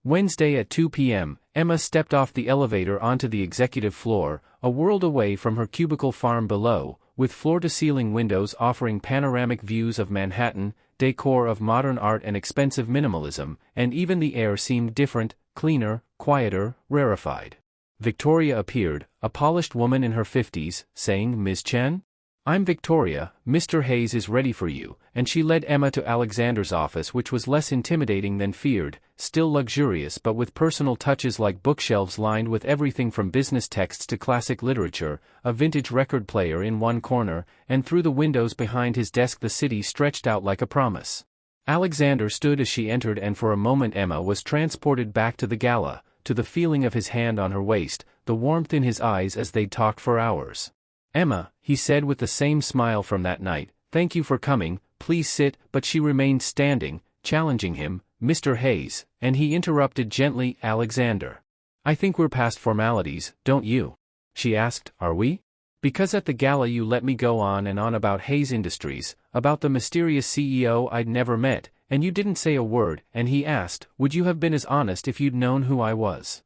Wednesday at 2 p.m., Emma stepped off the elevator onto the executive floor, a world away from her cubicle farm below, with floor-to-ceiling windows offering panoramic views of Manhattan, decor of modern art and expensive minimalism, and even the air seemed different, cleaner, quieter, rarefied. Victoria appeared, a polished woman in her 50s, saying, "Ms. Chen? I'm Victoria, Mr. Hayes is ready for you," and she led Emma to Alexander's office, which was less intimidating than feared, still luxurious but with personal touches like bookshelves lined with everything from business texts to classic literature, a vintage record player in one corner, and through the windows behind his desk the city stretched out like a promise. Alexander stood as she entered, and for a moment Emma was transported back to the Gala, to the feeling of his hand on her waist, the warmth in his eyes as they'd talked for hours. "Emma," he said with the same smile from that night, "thank you for coming, please sit," but she remained standing, challenging him, "Mr. Hayes," and he interrupted gently, "Alexander. I think we're past formalities, don't you?" She asked, "Are we? Because at the Gala you let me go on and on about Hayes Industries, about the mysterious CEO I'd never met, and you didn't say a word," and he asked, "Would you have been as honest if you'd known who I was?"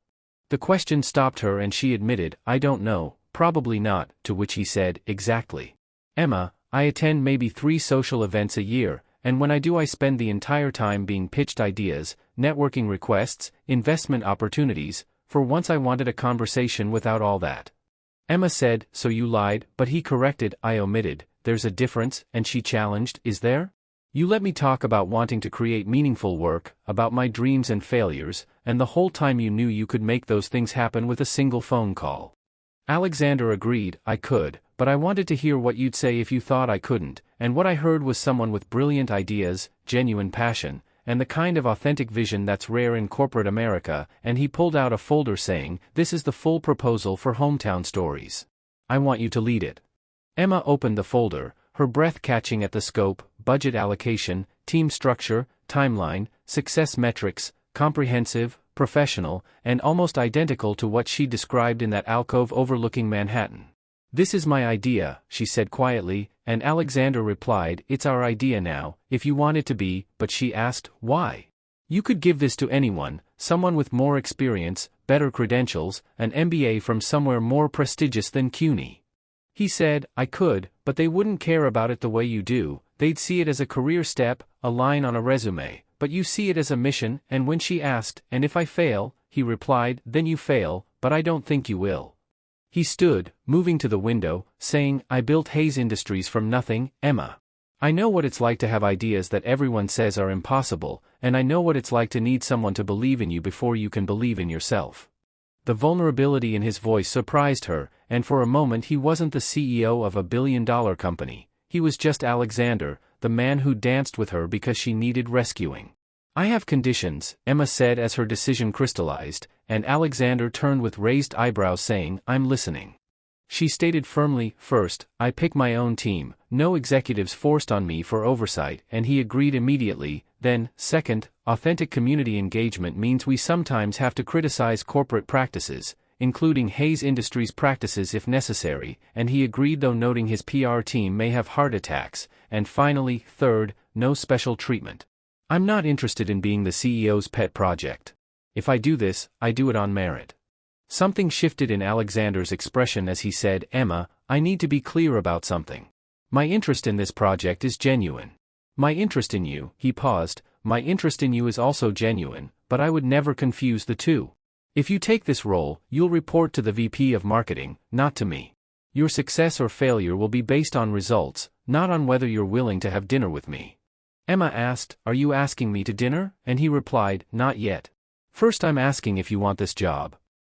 The question stopped her and she admitted, "I don't know. Probably not," to which he said, "Exactly. Emma, I attend maybe 3 social events a year, and when I do I spend the entire time being pitched ideas, networking requests, investment opportunities. For once I wanted a conversation without all that." Emma said, "So you lied," but he corrected, "I omitted, there's a difference," and she challenged, "Is there? You let me talk about wanting to create meaningful work, about my dreams and failures, and the whole time you knew you could make those things happen with a single phone call." Alexander agreed, "I could, but I wanted to hear what you'd say if you thought I couldn't, and what I heard was someone with brilliant ideas, genuine passion, and the kind of authentic vision that's rare in corporate America," and he pulled out a folder saying, "This is the full proposal for Hometown Stories. I want you to lead it." Emma opened the folder, her breath catching at the scope, budget allocation, team structure, timeline, success metrics, comprehensive, professional, and almost identical to what she described in that alcove overlooking Manhattan. "This is my idea," she said quietly, and Alexander replied, "It's our idea now, if you want it to be," but she asked, "Why? You could give this to anyone, someone with more experience, better credentials, an MBA from somewhere more prestigious than CUNY." He said, "I could, but they wouldn't care about it the way you do, they'd see it as a career step, a line on a resume. But you see it as a mission," and when she asked, "And if I fail?" he replied, "Then you fail, but I don't think you will." He stood, moving to the window, saying, "I built Hayes Industries from nothing, Emma. I know what it's like to have ideas that everyone says are impossible, and I know what it's like to need someone to believe in you before you can believe in yourself." The vulnerability in his voice surprised her, and for a moment he wasn't the CEO of a billion-dollar company, he was just Alexander, the man who danced with her because she needed rescuing. "I have conditions," Emma said as her decision crystallized, and Alexander turned with raised eyebrows saying, "I'm listening." She stated firmly, "First, I pick my own team, no executives forced on me for oversight," and he agreed immediately. Then, second, authentic community engagement means we sometimes have to criticize corporate practices, including Hayes Industries practices if necessary, and he agreed, though noting his PR team may have heart attacks, and finally, third, no special treatment. "I'm not interested in being the CEO's pet project. If I do this, I do it on merit." Something shifted in Alexander's expression as he said, "Emma, I need to be clear about something. My interest in this project is genuine. My interest in you," he paused, "my interest in you is also genuine, but I would never confuse the two. If you take this role, you'll report to the VP of Marketing, not to me. Your success or failure will be based on results, not on whether you're willing to have dinner with me." Emma asked, "Are you asking me to dinner?" and he replied, "Not yet. First I'm asking if you want this job."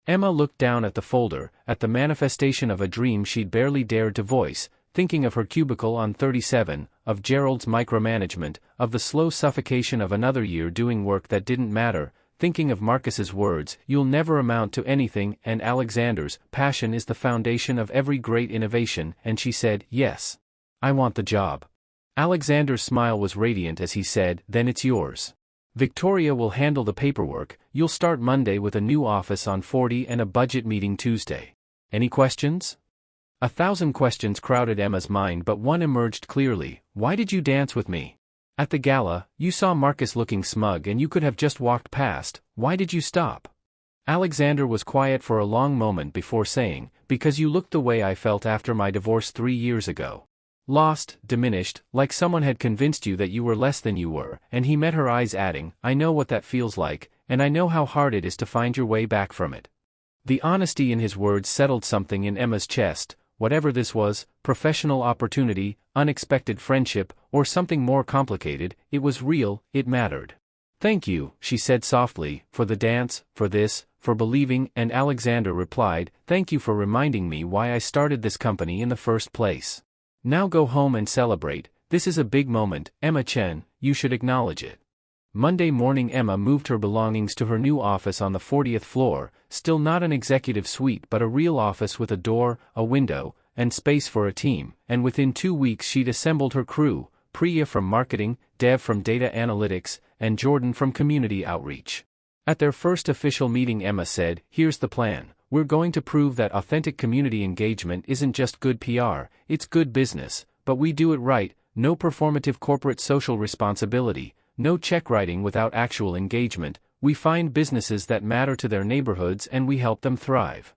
Emma looked down at the folder, at the manifestation of a dream she'd barely dared to voice, thinking of her cubicle on 37, of Gerald's micromanagement, of the slow suffocation of another year doing work that didn't matter, thinking of Marcus's words, "You'll never amount to anything," and Alexander's, "Passion is the foundation of every great innovation," and she said, "Yes. I want the job." Alexander's smile was radiant as he said, "Then it's yours. Victoria will handle the paperwork, you'll start Monday with a new office on 40 and a budget meeting Tuesday. Any questions?" 1,000 questions crowded Emma's mind, but one emerged clearly, "Why did you dance with me?" At the gala, you saw Marcus looking smug and you could have just walked past. Why did you stop? Alexander was quiet for a long moment before saying, because you looked the way I felt after my divorce 3 years ago. Lost, diminished, like someone had convinced you that you were less than you were, and he met her eyes adding, I know what that feels like, and I know how hard it is to find your way back from it. The honesty in his words settled something in Emma's chest. Whatever this was, professional opportunity, unexpected friendship, or something more complicated, it was real, it mattered. Thank you, she said softly, for the dance, for this, for believing, and Alexander replied, thank you for reminding me why I started this company in the first place. Now go home and celebrate, this is a big moment, Emma Chen, you should acknowledge it. Monday morning Emma moved her belongings to her new office on the 40th floor, still not an executive suite but a real office with a door, a window, and space for a team, and within 2 weeks she'd assembled her crew, Priya from marketing, Dev from data analytics, and Jordan from community outreach. At their first official meeting Emma said, here's the plan, we're going to prove that authentic community engagement isn't just good PR, it's good business, but we do it right, no performative corporate social responsibility, no check writing without actual engagement, we find businesses that matter to their neighborhoods and we help them thrive.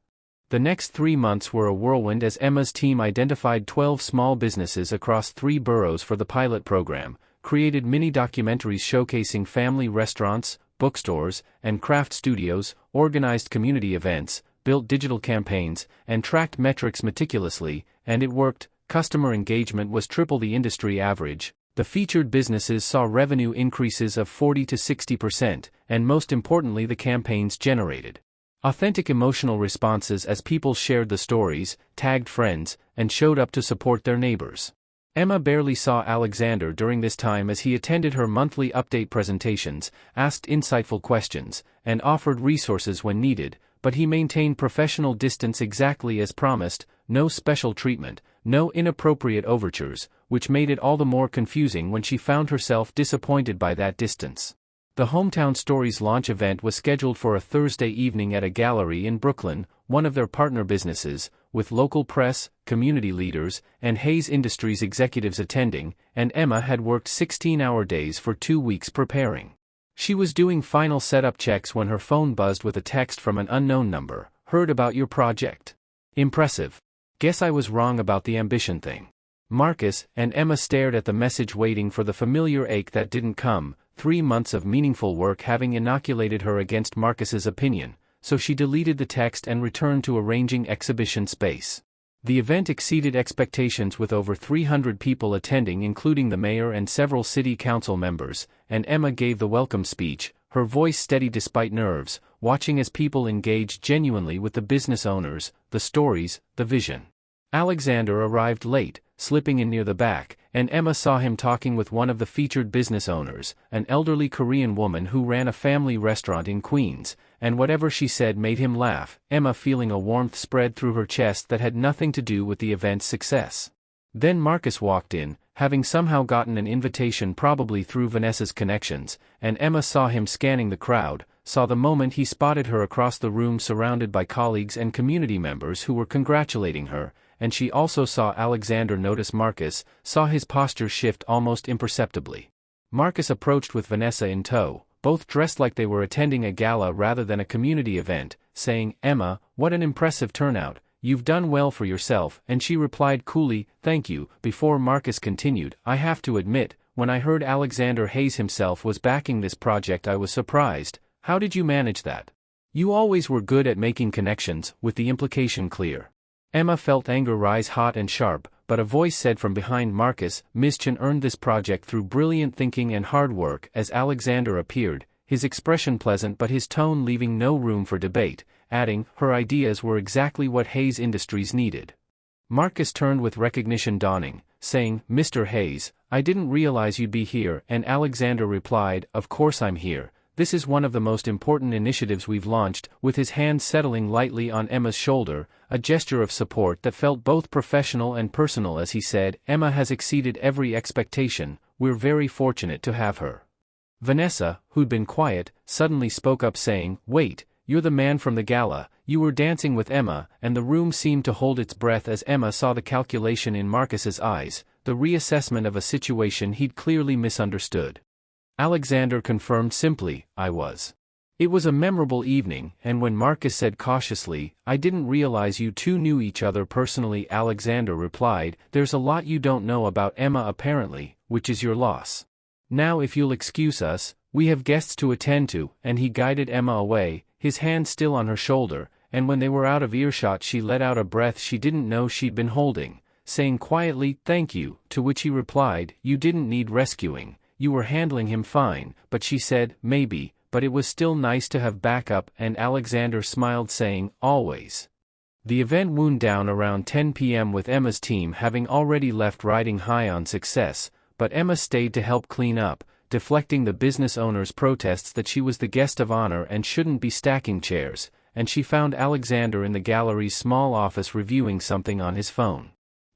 The next 3 months were a whirlwind as Emma's team identified 12 small businesses across 3 boroughs for the pilot program, created mini-documentaries showcasing family restaurants, bookstores, and craft studios, organized community events, built digital campaigns, and tracked metrics meticulously, and it worked. Customer engagement was triple the industry average. The featured businesses saw revenue increases of 40 to 60%, and most importantly the campaigns generated authentic emotional responses as people shared the stories, tagged friends, and showed up to support their neighbors. Emma barely saw Alexander during this time as he attended her monthly update presentations, asked insightful questions, and offered resources when needed, but he maintained professional distance exactly as promised, no special treatment, no inappropriate overtures, which made it all the more confusing when she found herself disappointed by that distance. The Hometown Stories launch event was scheduled for a Thursday evening at a gallery in Brooklyn, one of their partner businesses, with local press, community leaders, and Hayes Industries executives attending, and Emma had worked 16-hour days for 2 weeks preparing. She was doing final setup checks when her phone buzzed with a text from an unknown number. Heard about your project. Impressive. Guess I was wrong about the ambition thing. Marcus, and Emma stared at the message waiting for the familiar ache that didn't come, 3 months of meaningful work having inoculated her against Marcus's opinion, so she deleted the text and returned to arranging exhibition space. The event exceeded expectations with over 300 people attending including the mayor and several city council members, and Emma gave the welcome speech, her voice steady despite nerves, watching as people engaged genuinely with the business owners, the stories, the vision. Alexander arrived late, slipping in near the back, and Emma saw him talking with one of the featured business owners, an elderly Korean woman who ran a family restaurant in Queens, and whatever she said made him laugh, Emma feeling a warmth spread through her chest that had nothing to do with the event's success. Then Marcus walked in, having somehow gotten an invitation probably through Vanessa's connections, and Emma saw him scanning the crowd, saw the moment he spotted her across the room surrounded by colleagues and community members who were congratulating her, and she also saw Alexander notice Marcus, saw his posture shift almost imperceptibly. Marcus approached with Vanessa in tow, both dressed like they were attending a gala rather than a community event, saying, Emma, what an impressive turnout, you've done well for yourself, and she replied coolly, thank you. Before Marcus continued, I have to admit, when I heard Alexander Hayes himself was backing this project I was surprised. How did you manage that? You always were good at making connections, with the implication clear. Emma felt anger rise hot and sharp, but a voice said from behind Marcus, Ms. Chen earned this project through brilliant thinking and hard work. As Alexander appeared, his expression pleasant but his tone leaving no room for debate, adding, her ideas were exactly what Hayes Industries needed. Marcus turned with recognition dawning, saying, Mr. Hayes, I didn't realize you'd be here, and Alexander replied, of course I'm here. This is one of the most important initiatives we've launched, with his hand settling lightly on Emma's shoulder, a gesture of support that felt both professional and personal as he said, Emma has exceeded every expectation, we're very fortunate to have her. Vanessa, who'd been quiet, suddenly spoke up saying, wait, you're the man from the gala, you were dancing with Emma, and the room seemed to hold its breath as Emma saw the calculation in Marcus's eyes, the reassessment of a situation he'd clearly misunderstood. Alexander confirmed simply, I was. It was a memorable evening, and when Marcus said cautiously, I didn't realize you two knew each other personally, Alexander replied, there's a lot you don't know about Emma apparently, which is your loss. Now if you'll excuse us, we have guests to attend to, and he guided Emma away, his hand still on her shoulder, and when they were out of earshot she let out a breath she didn't know she'd been holding, saying quietly, thank you, to which he replied, you didn't need rescuing, you were handling him fine, but she said, maybe, but it was still nice to have backup, and Alexander smiled saying, always. The event wound down around 10 p.m. with Emma's team having already left riding high on success, but Emma stayed to help clean up, deflecting the business owner's protests that she was the guest of honor and shouldn't be stacking chairs, and she found Alexander in the gallery's small office reviewing something on his phone.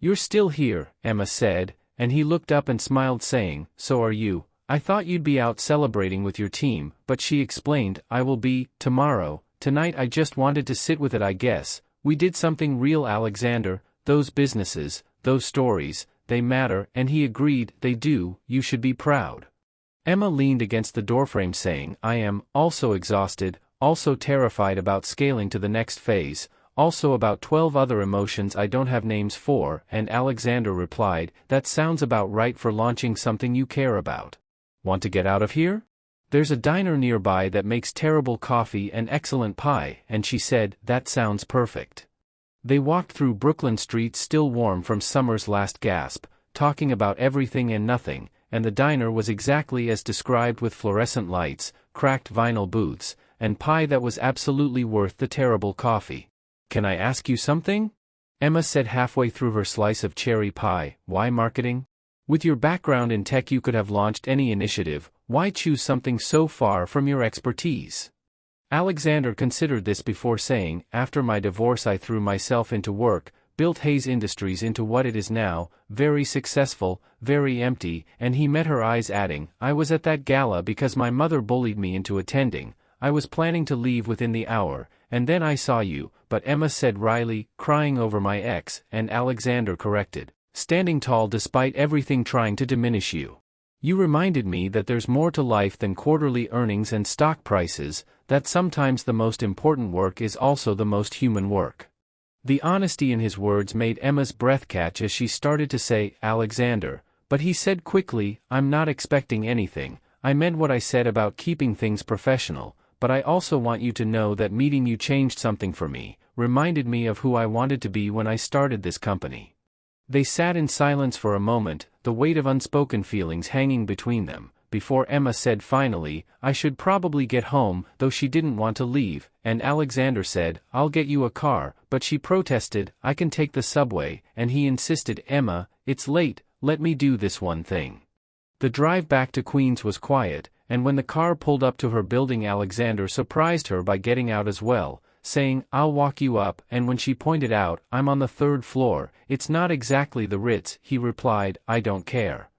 You're still here, Emma said, and he looked up and smiled saying, so are you. I thought you'd be out celebrating with your team, but she explained, I will be, tomorrow, tonight I just wanted to sit with it I guess, we did something real Alexander, those businesses, those stories, they matter, and he agreed, they do, you should be proud. Emma leaned against the doorframe saying, I am, also exhausted, also terrified about scaling to the next phase, also about 12 other emotions I don't have names for, and Alexander replied, that sounds about right for launching something you care about. Want to get out of here? There's a diner nearby that makes terrible coffee and excellent pie, and she said, that sounds perfect. They walked through Brooklyn streets still warm from summer's last gasp, talking about everything and nothing, and the diner was exactly as described with fluorescent lights, cracked vinyl booths, and pie that was absolutely worth the terrible coffee. Can I ask you something? Emma said halfway through her slice of cherry pie, why marketing? With your background in tech you could have launched any initiative, why choose something so far from your expertise? Alexander considered this before saying, after my divorce I threw myself into work, built Hayes Industries into what it is now, very successful, very empty, and he met her eyes adding, I was at that gala because my mother bullied me into attending, I was planning to leave within the hour, and then I saw you, but Emma said wryly, crying over my ex, and Alexander corrected. Standing tall despite everything trying to diminish you. You reminded me that there's more to life than quarterly earnings and stock prices, that sometimes the most important work is also the most human work. The honesty in his words made Emma's breath catch as she started to say, Alexander, but he said quickly, I'm not expecting anything, I meant what I said about keeping things professional, but I also want you to know that meeting you changed something for me, reminded me of who I wanted to be when I started this company. They sat in silence for a moment, the weight of unspoken feelings hanging between them, before Emma said finally, I should probably get home, though she didn't want to leave, and Alexander said, I'll get you a car, but she protested, I can take the subway, and he insisted, Emma, it's late, let me do this one thing. The drive back to Queens was quiet, and when the car pulled up to her building Alexander surprised her by getting out as well, saying, I'll walk you up, and when she pointed out, I'm on the 3rd floor, it's not exactly the Ritz, he replied, I don't care.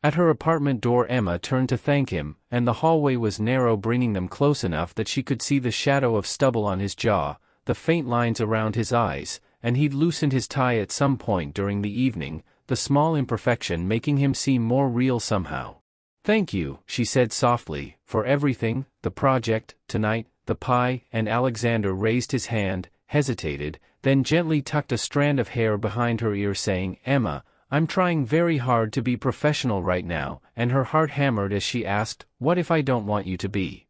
At her apartment door Emma turned to thank him, and the hallway was narrow bringing them close enough that she could see the shadow of stubble on his jaw, the faint lines around his eyes, and he'd loosened his tie at some point during the evening, the small imperfection making him seem more real somehow. Thank you, she said softly, for everything, the project, tonight, the pie, and Alexander raised his hand, hesitated, then gently tucked a strand of hair behind her ear saying, Emma, I'm trying very hard to be professional right now, and her heart hammered as she asked, what if I don't want you to be?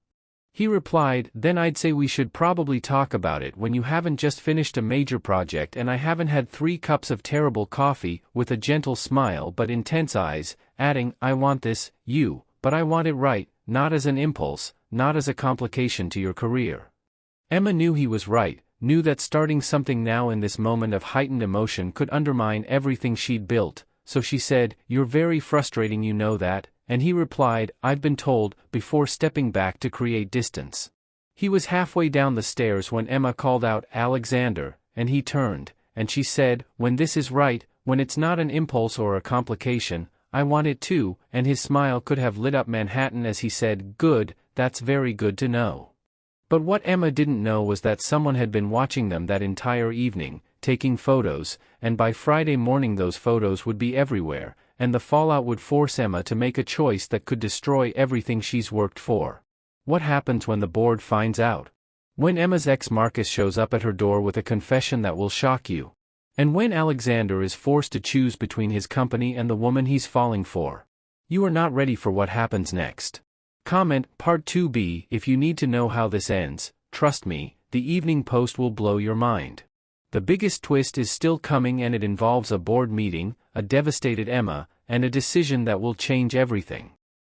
He replied, then I'd say we should probably talk about it when you haven't just finished a major project and I haven't had 3 cups of terrible coffee, with a gentle smile but intense eyes, adding, I want this, you, but I want it right, not as an impulse, not as a complication to your career. Emma knew he was right, knew that starting something now in this moment of heightened emotion could undermine everything she'd built, so she said, you're very frustrating, you know that, and he replied, I've been told, before stepping back to create distance. He was halfway down the stairs when Emma called out, Alexander, and he turned, and she said, when this is right, when it's not an impulse or a complication, I want it too, and his smile could have lit up Manhattan as he said, good, that's very good to know. But what Emma didn't know was that someone had been watching them that entire evening, taking photos, and by Friday morning those photos would be everywhere, and the fallout would force Emma to make a choice that could destroy everything she's worked for. What happens when the board finds out? When Emma's ex Marcus shows up at her door with a confession that will shock you. And when Alexander is forced to choose between his company and the woman he's falling for. You are not ready for what happens next. Comment Part 2b if you need to know how this ends. Trust me, the Evening Post will blow your mind. The biggest twist is still coming, and it involves a board meeting, a devastated Emma, and a decision that will change everything.